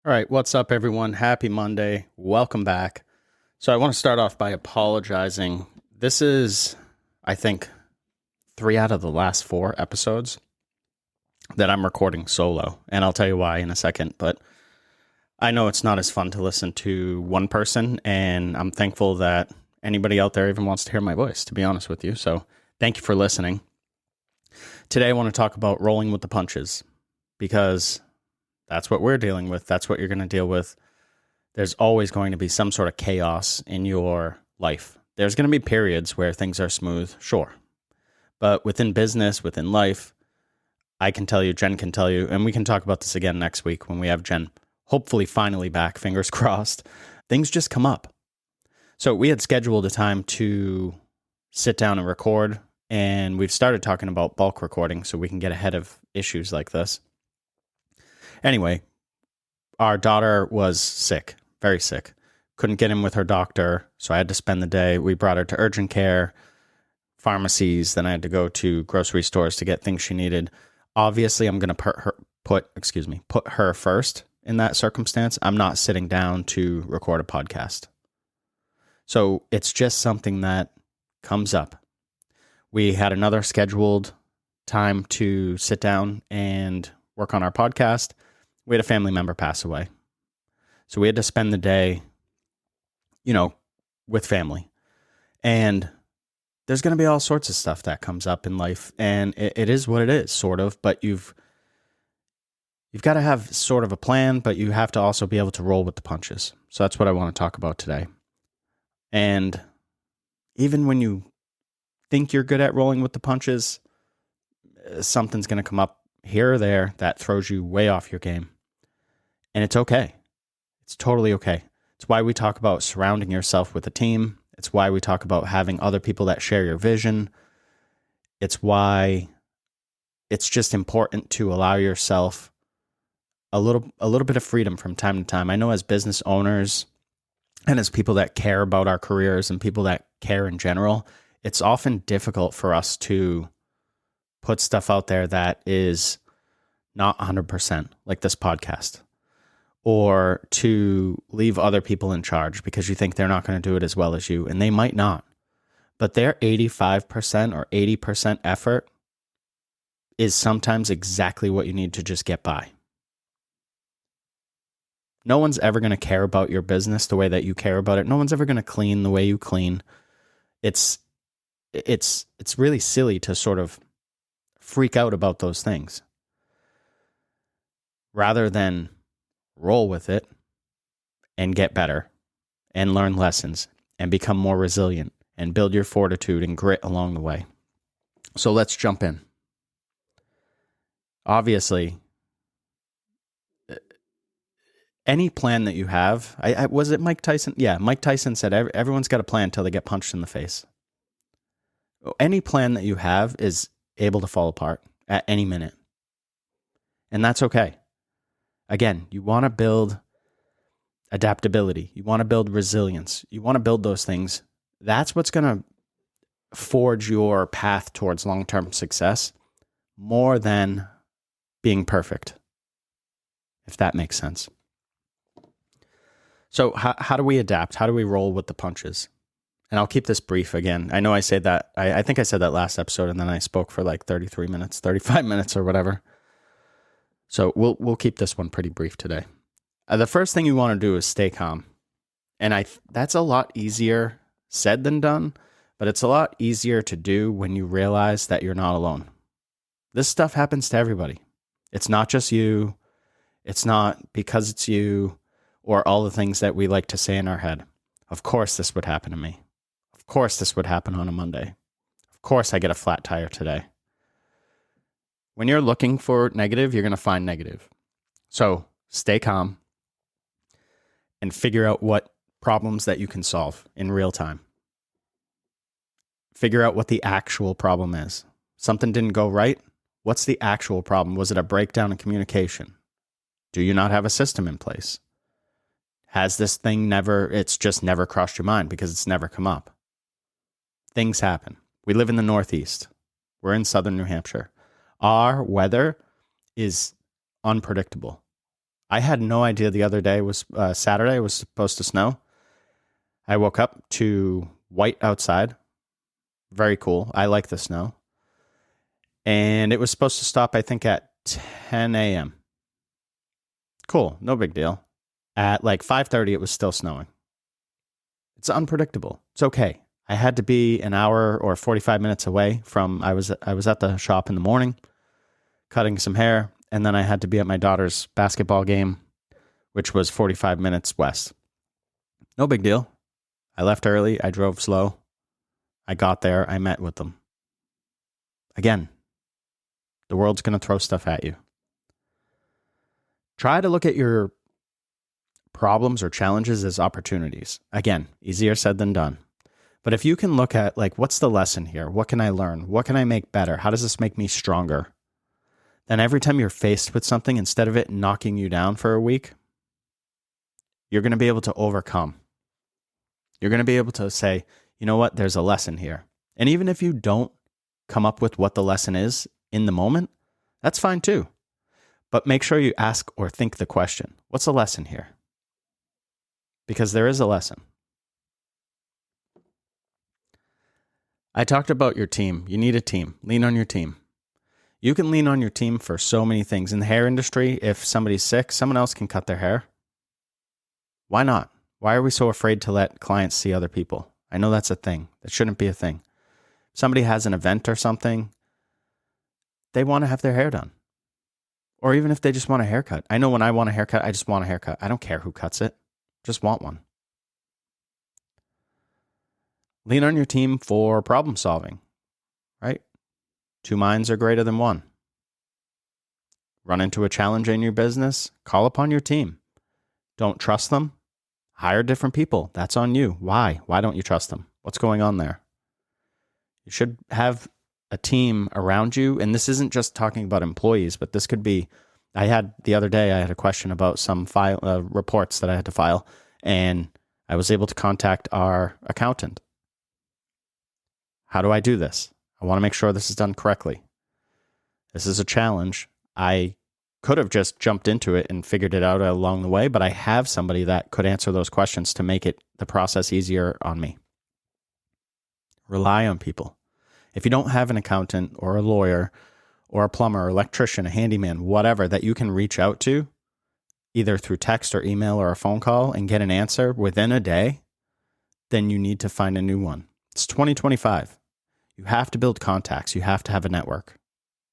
All right, what's up, everyone? Happy Monday. Welcome back. So, I want to start off by apologizing. This is, I think, 3 out of the last 4 episodes that I'm recording solo, and I'll tell you why in a second. But I know it's not as fun to listen to one person, and I'm thankful that anybody out there even wants to hear my voice, to be honest with you. So, thank you for listening. Today, I want to talk about rolling with the punches because that's what we're dealing with. That's what you're going to deal with. There's always going to be some sort of chaos in your life. There's going to be periods where things are smooth, sure. But within business, within life, I can tell you, Jen can tell you, and we can talk about this again next week when we have Jen hopefully finally back, fingers crossed. Things just come up. So we had scheduled a time to sit down and record, and we've started talking about bulk recording so we can get ahead of issues like this. Anyway, our daughter was sick, very sick. Couldn't get in with her doctor, so I had to spend the day. We brought her to urgent care, pharmacies, then I had to go to grocery stores to get things she needed. Obviously, I'm going to put her first in that circumstance. I'm not sitting down to record a podcast. So it's just something that comes up. We had another scheduled time to sit down and work on our podcast. We had a family member pass away. So we had to spend the day, with family. And there's going to be all sorts of stuff that comes up in life. And it is what it is, sort of. But you've got to have sort of a plan, but you have to also be able to roll with the punches. So that's what I want to talk about today. And even when you think you're good at rolling with the punches, something's going to come up here or there that throws you way off your game. And it's okay. It's totally okay. It's why we talk about surrounding yourself with a team. It's why we talk about having other people that share your vision. It's why it's just important to allow yourself a little bit of freedom from time to time. I know as business owners and as people that care about our careers and people that care in general, it's often difficult for us to put stuff out there that is not 100%, like this podcast, or to leave other people in charge because you think they're not going to do it as well as you, and they might not. But their 85% or 80% effort is sometimes exactly what you need to just get by. No one's ever going to care about your business the way that you care about it. No one's ever going to clean the way you clean. It's really silly to sort of freak out about those things rather than roll with it and get better and learn lessons and become more resilient and build your fortitude and grit along the way. So let's jump in. Obviously, any plan that you have, was it Mike Tyson? Yeah, Mike Tyson said everyone's got a plan until they get punched in the face. Any plan that you have is able to fall apart at any minute. And that's okay. Again, you want to build adaptability. You want to build resilience. You want to build those things. That's what's going to forge your path towards long-term success more than being perfect, if that makes sense. So how do we adapt? How do we roll with the punches? And I'll keep this brief again. I know I say that, I think I said that last episode and then I spoke for like 33 minutes, 35 minutes or whatever. So we'll keep this one pretty brief today. The first thing you want to do is stay calm. And that's a lot easier said than done, but it's a lot easier to do when you realize that you're not alone. This stuff happens to everybody. It's not just you. It's not because it's you or all the things that we like to say in our head. Of course this would happen to me. Of course this would happen on a Monday. Of course I get a flat tire today. When you're looking for negative, you're going to find negative. So stay calm and figure out what problems that you can solve in real time. Figure out what the actual problem is. Something didn't go right. What's the actual problem? Was it a breakdown in communication? Do you not have a system in place? Has this thing it's just never crossed your mind because it's never come up? Things happen. We live in the Northeast. We're in southern New Hampshire. Our weather is unpredictable. I had no idea the other day was Saturday was supposed to snow. I woke up to white outside. Very cool. I like the snow. And it was supposed to stop, I think, at 10 a.m. Cool. No big deal. At like 5:30, it was still snowing. It's unpredictable. It's okay. I had to be an hour or 45 minutes away from, I was at the shop in the morning, cutting some hair, and then I had to be at my daughter's basketball game, which was 45 minutes west. No big deal. I left early. I drove slow. I got there. I met with them. Again, the world's going to throw stuff at you. Try to look at your problems or challenges as opportunities. Again, easier said than done. But if you can look at, like, what's the lesson here? What can I learn? What can I make better? How does this make me stronger? Then every time you're faced with something, instead of it knocking you down for a week, you're going to be able to overcome. You're going to be able to say, you know what, there's a lesson here. And even if you don't come up with what the lesson is in the moment, that's fine too. But make sure you ask or think the question, what's the lesson here? Because there is a lesson. I talked about your team. You need a team. Lean on your team. You can lean on your team for so many things. In the hair industry, if somebody's sick, someone else can cut their hair. Why not? Why are we so afraid to let clients see other people? I know that's a thing. That shouldn't be a thing. If somebody has an event or something, they want to have their hair done. Or even if they just want a haircut. I know when I want a haircut, I just want a haircut. I don't care who cuts it. Just want one. Lean on your team for problem solving, right? 2 minds are greater than 1. Run into a challenge in your business, call upon your team. Don't trust them? Hire different people. That's on you. Why? Why don't you trust them? What's going on there? You should have a team around you. And this isn't just talking about employees, but this could be, the other day, I had a question about some reports that I had to file, and I was able to contact our accountant. How do I do this? I want to make sure this is done correctly. This is a challenge. I could have just jumped into it and figured it out along the way, but I have somebody that could answer those questions to make the process easier on me. Rely on people. If you don't have an accountant or a lawyer or a plumber or electrician, a handyman, whatever that you can reach out to, either through text or email or a phone call and get an answer within a day, then you need to find a new one. It's 2025. You have to build contacts. You have to have a network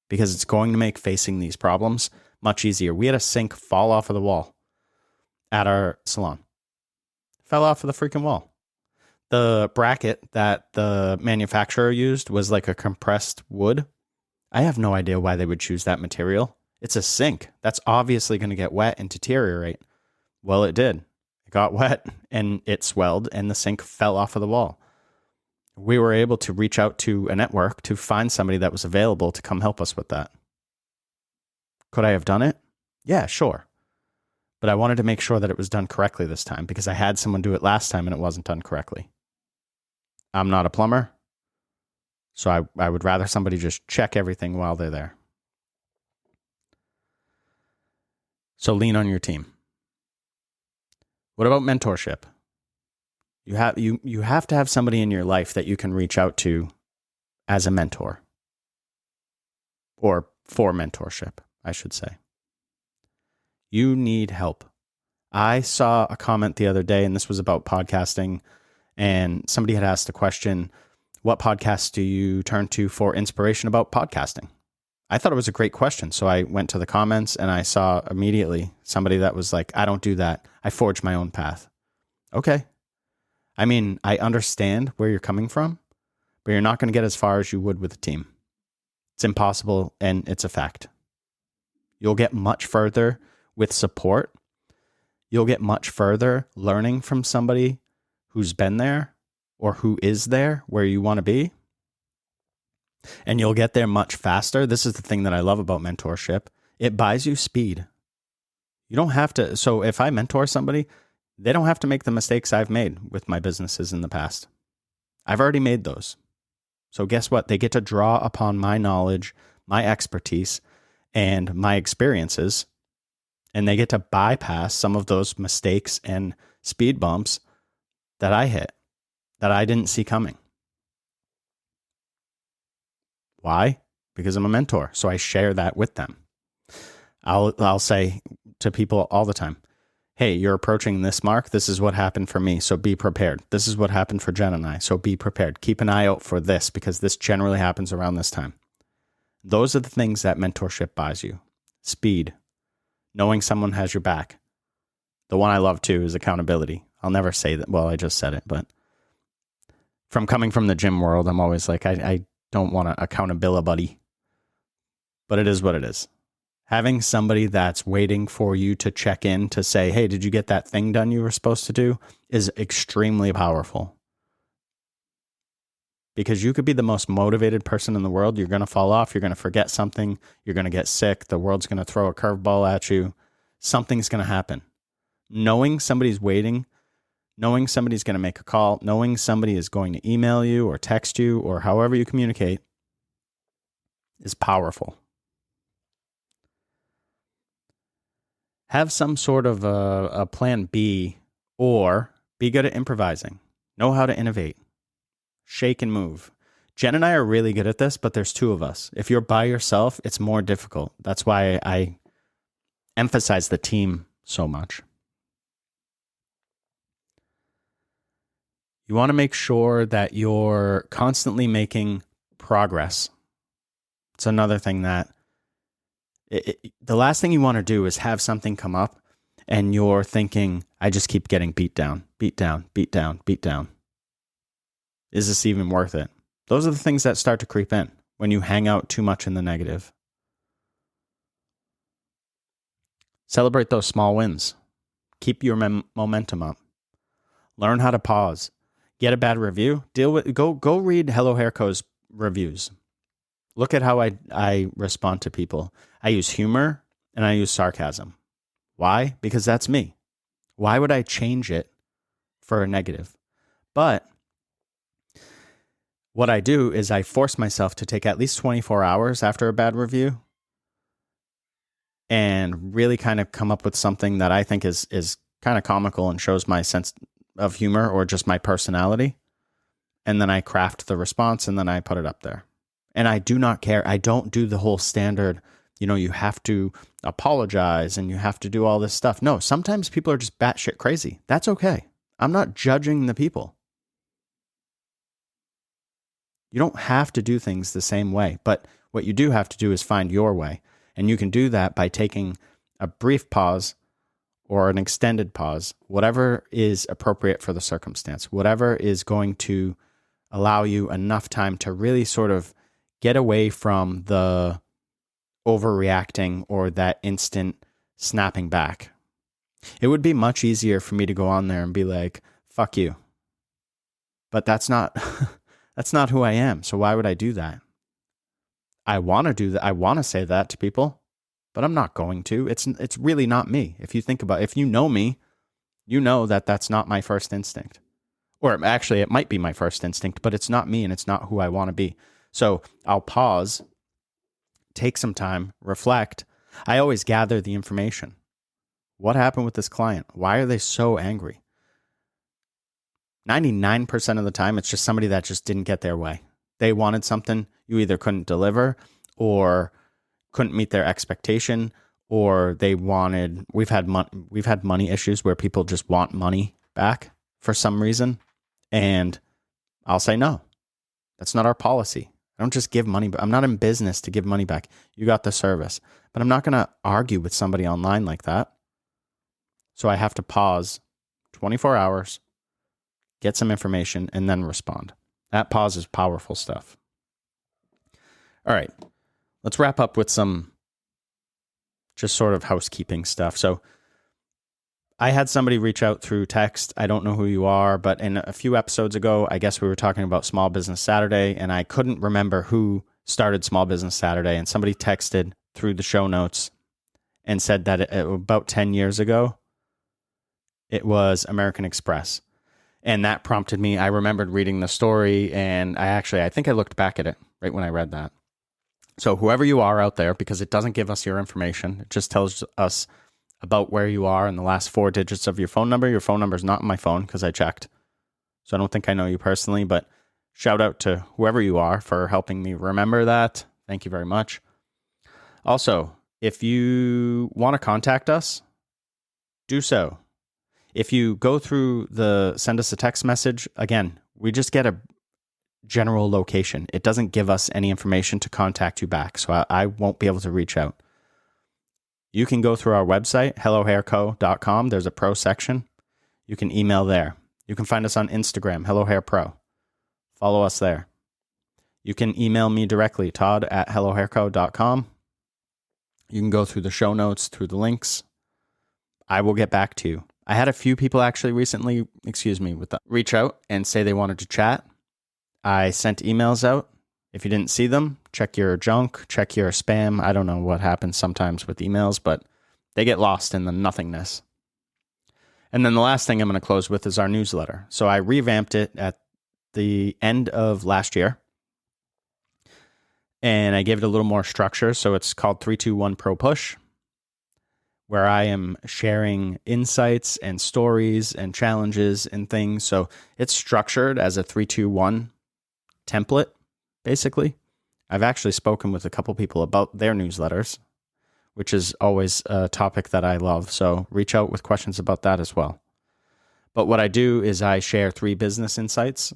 because it's going to make facing these problems much easier. We had a sink fall off of the wall at our salon. Fell off of the freaking wall. The bracket that the manufacturer used was like a compressed wood. I have no idea why they would choose that material. It's a sink. That's obviously going to get wet and deteriorate. Well, it did. It got wet and it swelled and the sink fell off of the wall. We were able to reach out to a network to find somebody that was available to come help us with that. Could I have done it? Yeah, sure. But I wanted to make sure that it was done correctly this time because I had someone do it last time and it wasn't done correctly. I'm not a plumber, so I would rather somebody just check everything while they're there. So lean on your team. What about mentorship? You have to have somebody in your life that you can reach out to as a mentor, or for mentorship, I should say. You need help. I saw a comment the other day, and this was about podcasting, and somebody had asked a question, what podcasts do you turn to for inspiration about podcasting? I thought it was a great question. So I went to the comments and I saw immediately somebody that was like, I don't do that. I forge my own path. Okay. I mean, I understand where you're coming from, but you're not going to get as far as you would with a team. It's impossible and it's a fact. You'll get much further with support. You'll get much further learning from somebody who's been there or who is there where you want to be. And you'll get there much faster. This is the thing that I love about mentorship. It buys you speed. You don't have to. So if I mentor somebody, they don't have to make the mistakes I've made with my businesses in the past. I've already made those. So guess what? They get to draw upon my knowledge, my expertise, and my experiences And they get to bypass some of those mistakes and speed bumps that I hit, that I didn't see coming. Why? Because I'm a mentor. So I share that with them. I'll say to people all the time, hey, you're approaching this mark. This is what happened for me. So be prepared. This is what happened for Jen and I. So be prepared. Keep an eye out for this because this generally happens around this time. Those are the things that mentorship buys you. Speed, knowing someone has your back. The one I love too is accountability. I'll never say that. Well, I just said it, but coming from the gym world, I'm always like, I don't want an accountability buddy, but it is what it is. Having somebody that's waiting for you to check in to say, hey, did you get that thing done you were supposed to do is extremely powerful. Because you could be the most motivated person in the world. You're going to fall off. You're going to forget something. You're going to get sick. The world's going to throw a curveball at you. Something's going to happen. Knowing somebody's waiting, knowing somebody's going to make a call, knowing somebody is going to email you or text you or however you communicate is powerful. Have some sort of a plan B, or be good at improvising. Know how to innovate. Shake and move. Jen and I are really good at this, but there's two of us. If you're by yourself, it's more difficult. That's why I emphasize the team so much. You want to make sure that you're constantly making progress. It's another thing that the last thing you want to do is have something come up and you're thinking, I just keep getting beat down, beat down, beat down, beat down. Is this even worth it? Those are the things that start to creep in when you hang out too much in the negative. Celebrate those small wins. Keep your momentum up. Learn how to pause. Get a bad review. Go read Hello Hair Co.'s reviews. Look at how I respond to people. I use humor and I use sarcasm. Why? Because that's me. Why would I change it for a negative? But what I do is I force myself to take at least 24 hours after a bad review and really kind of come up with something that I think is kind of comical and shows my sense of humor or just my personality. And then I craft the response and then I put it up there. And I do not care. I don't do the whole standard, you have to apologize and you have to do all this stuff. No, sometimes people are just batshit crazy. That's okay. I'm not judging the people. You don't have to do things the same way, but what you do have to do is find your way. And you can do that by taking a brief pause or an extended pause, whatever is appropriate for the circumstance, whatever is going to allow you enough time to really sort of get away from the overreacting or that instant snapping back. It would be much easier for me to go on there and be like, fuck you. But that's not that's not who I am. So why would I do that? I want to do that. I want to say that to people, but I'm not going to. It's really not me. If you think about it, if you know me, you know that that's not my first instinct. Or actually, it might be my first instinct, but it's not me and it's not who I want to be. So I'll pause, take some time, reflect. I always gather the information. What happened with this client? Why are they so angry? 99% of the time, it's just somebody that just didn't get their way. They wanted something you either couldn't deliver or couldn't meet their expectation, or they wanted, we've had money issues where people just want money back for some reason. And I'll say, no, that's not our policy. I don't just give money, but I'm not in business to give money back. You got the service, but I'm not going to argue with somebody online like that. So I have to pause 24 hours, get some information, and then respond. That pause is powerful stuff. All right, let's wrap up with some just sort of housekeeping stuff. So I had somebody reach out through text. I don't know who you are, but in a few episodes ago, I guess we were talking about Small Business Saturday, and I couldn't remember who started Small Business Saturday, and somebody texted through the show notes and said that about 10 years ago, it was American Express. And that prompted me. I remembered reading the story, and I think I looked back at it right when I read that. So whoever you are out there, because it doesn't give us your information, it just tells us about where you are and the last 4 digits of your phone number. Your phone number is not in my phone because I checked. So I don't think I know you personally, but shout out to whoever you are for helping me remember that. Thank you very much. Also, if you want to contact us, do so. If you go through send us a text message, again, we just get a general location. It doesn't give us any information to contact you back, so I won't be able to reach out. You can go through our website, hellohairco.com. There's a pro section. You can email there. You can find us on Instagram, hellohairpro. Follow us there. You can email me directly, todd@hellohairco.com. You can go through the show notes, through the links. I will get back to you. I had a few people actually recently, reach out and say they wanted to chat. I sent emails out. If you didn't see them, check your junk, check your spam. I don't know what happens sometimes with emails, but they get lost in the nothingness. And then the last thing I'm going to close with is our newsletter. So I revamped it at the end of last year, and I gave it a little more structure. So it's called 321 Pro Push, where I am sharing insights and stories and challenges and things. So it's structured as a 321 template, basically. I've actually spoken with a couple people about their newsletters, which is always a topic that I love. So reach out with questions about that as well. But what I do is I share 3 business insights,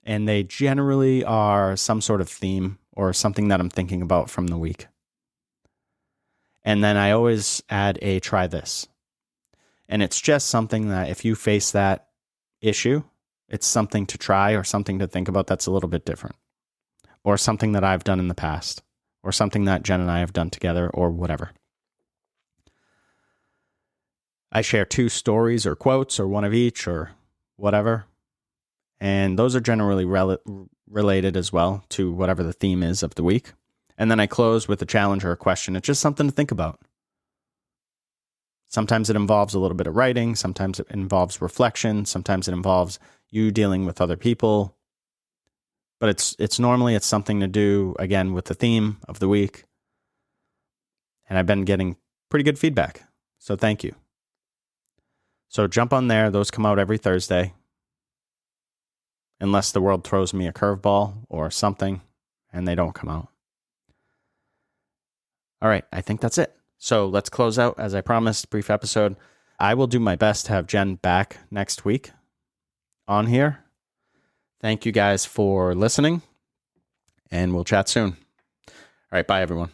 and they generally are some sort of theme or something that I'm thinking about from the week. And then I always add a try this. And it's just something that if you face that issue, it's something to try or something to think about that's a little bit different. Or something that I've done in the past. Or something that Jen and I have done together, or whatever. I share 2 stories or quotes, or one of each, or whatever. And those are generally related as well to whatever the theme is of the week. And then I close with a challenge or a question. It's just something to think about. Sometimes it involves a little bit of writing. Sometimes it involves reflection. Sometimes it involves you dealing with other people. But it's normally something to do, again, with the theme of the week. And I've been getting pretty good feedback. So thank you. So jump on there. Those come out every Thursday. Unless the world throws me a curveball or something and they don't come out. All right, I think that's it. So let's close out, as I promised, brief episode. I will do my best to have Jen back next week on here. Thank you guys for listening, and we'll chat soon. All right, bye, everyone.